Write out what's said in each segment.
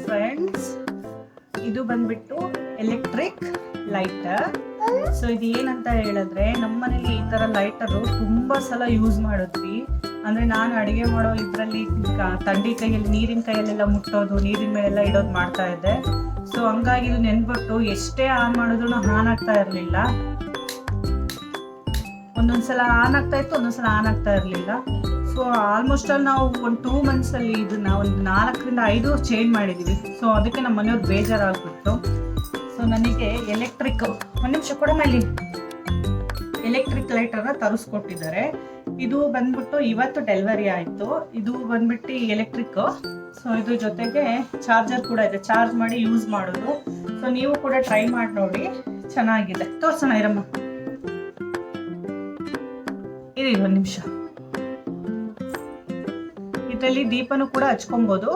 Friends, ಇದು ಬಂದ್ಬಿಟ್ಟು electric lighter. So ಇದು ಏನಂತ ಹೇಳಿದ್ರೆ, ನಮ್ಮನೇಲಿ ಈ ತರ ಲೈಟರು ತುಂಬಾ ಸಲ ಯೂಸ್ ಮಾಡಿದ್ವಿ. ಅಂದ್ರೆ ನಾನು ಅಡಿಗೆ ಮಾಡೋ ಇದ್ರಲ್ಲಿ ತಂಡಿ ಕೈಯಲ್ಲಿ, ನೀರಿನ ಕೈಯಲ್ಲೆಲ್ಲ ಮುಟ್ಟೋದು, ನೀರಿನ ಮೇಲೆಲ್ಲ ಇಡೋದು ಮಾಡ್ತಾ ಇದ್ದೆ. ಸೊ ಹಂಗಾಗಿ ಇದು ನೆನ್ಬಿಟ್ಟು ಎಷ್ಟೇ ಆನ್ ಮಾಡಿದ್ರು ಆನ್ ಆಗ್ತಾ ಇರಲಿಲ್ಲ. ಒಂದೊಂದ್ಸಲ ಆನ್ ಆಗ್ತಾ ಇತ್ತು, ಒಂದೊಂದ್ಸಲ ಆನ್ ಆಗ್ತಾ ಇರಲಿಲ್ಲ. ಸೊ ಆಲ್ಮೋಸ್ಟ್ ಅಲ್ಲಿ ನಾವು ಒಂದು 2 ಮಂತ್ಸಲ್ಲಿ ಇದನ್ನ ಒಂದು 4 ರಿಂದ 5 ಚೇಂಜ್ ಮಾಡಿದ್ದೀವಿ. ಸೊ ಅದಕ್ಕೆ ನಮ್ಮ ಮನೆಯವ್ರು ಬೇಜಾರಾಗ್ಬಿಟ್ಟು ಸೊ ನನಗೆ ಎಲೆಕ್ಟ್ರಿಕ್, ಒಂದು ನಿಮಿಷ ಕೊಡ ಮೇಲೆ, ಎಲೆಕ್ಟ್ರಿಕ್ ಲೈಟರ್ನ ತರಿಸ್ಕೊಟ್ಟಿದ್ದಾರೆ. ಇದು ಬಂದ್ಬಿಟ್ಟು ಇವತ್ತು ಡೆಲಿವರಿ ಆಯಿತು. ಇದು ಬಂದ್ಬಿಟ್ಟು ಎಲೆಕ್ಟ್ರಿಕ್. ಸೊ ಇದ್ರ ಜೊತೆಗೆ ಚಾರ್ಜರ್ ಕೂಡ ಇದೆ, ಚಾರ್ಜ್ ಮಾಡಿ ಯೂಸ್ ಮಾಡೋದು. ಸೊ ನೀವು ಕೂಡ ಟ್ರೈ ಮಾಡಿ ನೋಡಿ, ಚೆನ್ನಾಗಿದೆ. ತೋರ್ಸೋಣ ಇರಮ್ಮ, ಇದು ಒಂದು ನಿಮಿಷ. ಇದರಲ್ಲಿ ದೀಪನೂ ಕೂಡ ಹಚ್ಕೊಬಹುದು.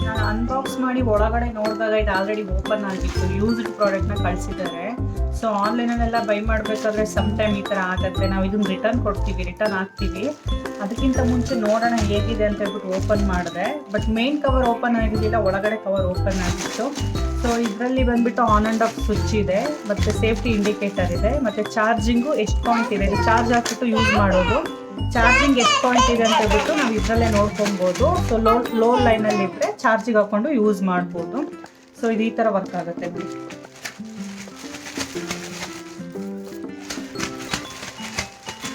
ನಾನು ಅನ್ಬಾಕ್ಸ್ ಮಾಡಿ ಒಳಗಡೆ ನೋಡಿದಾಗ ಇದು ಆಲ್ರೆಡಿ ಓಪನ್ ಆಗಿತ್ತು. ಯೂಸ್ಡ್ ಪ್ರಾಡಕ್ಟ್ನ ಕಳಿಸಿದ್ದಾರೆ. ಸೊ ಆನ್ಲೈನಲ್ಲೆಲ್ಲ ಬೈ ಮಾಡಬೇಕಾದ್ರೆ ಸಮ್ ಟೈಮ್ ಈ ಥರ ಆಗುತ್ತೆ. ನಾವು ಇದನ್ನ ರಿಟರ್ನ್ ಕೊಡ್ತೀವಿ, ರಿಟರ್ನ್ ಹಾಕ್ತೀವಿ. ಅದಕ್ಕಿಂತ ಮುಂಚೆ ನೋಡೋಣ ಹೇಗಿದೆ ಅಂತ ಹೇಳ್ಬಿಟ್ಟು ಓಪನ್ ಮಾಡಿದೆ. ಬಟ್ ಮೇನ್ ಕವರ್ ಓಪನ್ ಆಗಿದ್ದಿಲ್ಲ, ಒಳಗಡೆ ಕವರ್ ಓಪನ್ ಆಗಿತ್ತು. ಸೊ ಇದರಲ್ಲಿ ಬಂದ್ಬಿಟ್ಟು ಆನ್ ಆ್ಯಂಡ್ ಆಫ್ ಸ್ವಿಚ್ ಇದೆ, ಮತ್ತು ಸೇಫ್ಟಿ ಇಂಡಿಕೇಟರ್ ಇದೆ, ಮತ್ತು ಚಾರ್ಜಿಂಗು ಎಷ್ಟು ಪಾಯಿಂಟ್ ಇದೆ, ಇದು ಚಾರ್ಜ್ ಹಾಕ್ಬಿಟ್ಟು ಯೂಸ್ ಮಾಡೋದು. ಚಾರ್ಜಿಂಗ್ ಎಷ್ಟು ಪಾಯಿಂಟ್ ಇದೆ ಅಂತ ಹೇಳ್ಬಿಟ್ಟು ನಾವು ಇದರಲ್ಲೇ ನೋಡ್ಕೊಬೋದು. ಸೊ ಲೋ ಲೈನಲ್ಲಿ ಇದ್ದರೆ ಚಾರ್ಜಿಗೆ ಹಾಕ್ಕೊಂಡು ಯೂಸ್ ಮಾಡ್ಬೋದು. ಸೊ ಇದು ಈ ಥರ ವರ್ಕ್ ಆಗುತ್ತೆ ಬಿಡಿ.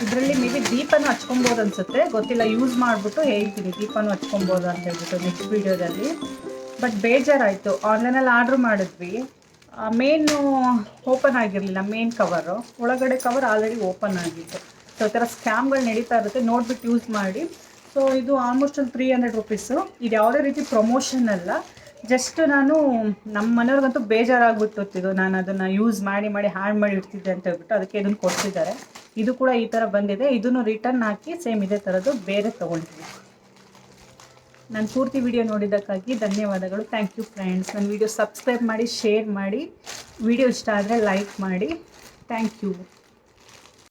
ಇದರಲ್ಲಿ ಮೇಬಿ ದೀಪನೂ ಹಚ್ಕೊಬೋದು ಅನಿಸುತ್ತೆ, ಗೊತ್ತಿಲ್ಲ. ಯೂಸ್ ಮಾಡಿಬಿಟ್ಟು ಹೇಳ್ತೀನಿ ದೀಪನೂ ಹಚ್ಕೊಬೋದು ಅಂತ ಹೇಳ್ಬಿಟ್ಟು ನೆಕ್ಸ್ಟ್ ವೀಡಿಯೋದಲ್ಲಿ. ಬಟ್ ಬೇಜಾರಾಯಿತು. ಆನ್ಲೈನಲ್ಲಿ ಆರ್ಡ್ರ್ ಮಾಡಿದ್ವಿ, ಮೇನು ಓಪನ್ ಆಗಿರಲಿಲ್ಲ, ಮೇನ್ ಕವರು. ಒಳಗಡೆ ಕವರ್ ಆಲ್ರೆಡಿ ಓಪನ್ ಆಗಿತ್ತು. ಸೊ ಈ ಥರ ಸ್ಕ್ಯಾಮ್ಗಳು ನಡೀತಾ ಇರುತ್ತೆ, ನೋಡ್ಬಿಟ್ಟು ಯೂಸ್ ಮಾಡಿ. ಸೊ ಇದು ಆಲ್ಮೋಸ್ಟ್ ಒಂದು 300 ರುಪೀಸು. ಇದು ಯಾವುದೇ ರೀತಿ ಪ್ರಮೋಷನ್ ಅಲ್ಲ, ಜಸ್ಟ್ ನಾನು ನಮ್ಮ ಮನೆಯವ್ರಿಗಂತೂ ಬೇಜಾರಾಗ್ಬಿಟ್ಟಿದ್ದು, ನಾನು ಅದನ್ನು ಯೂಸ್ ಮಾಡಿ ಹಾಳು ಮಾಡಿ ಇಡ್ತಿದ್ದೆ ಅಂತ ಹೇಳ್ಬಿಟ್ಟು ಅದಕ್ಕೆ ಇದನ್ನು ಕೊಡ್ತಿದ್ದಾರೆ. ಇದು ಕೂಡ ಈ ಥರ ಬಂದಿದೆ. ಇದನ್ನು ರಿಟರ್ನ್ ಹಾಕಿ ಸೇಮ್ ಇದೇ ಥರದ್ದು ಬೇರೆ ತೊಗೊಳ್ತೀವಿ. ನಾನು ಪೂರ್ತಿ ವಿಡಿಯೋ ನೋಡಿದ್ದಕ್ಕಾಗಿ ಧನ್ಯವಾದಗಳು. Thank you friends. ನನ್ನ ವಿಡಿಯೋ ಸಬ್ಸ್ಕ್ರೈಬ್ ಮಾಡಿ, ಶೇರ್ ಮಾಡಿ, ವಿಡಿಯೋ ಇಷ್ಟ ಆದರೆ ಲೈಕ್ ಮಾಡಿ. Thank you.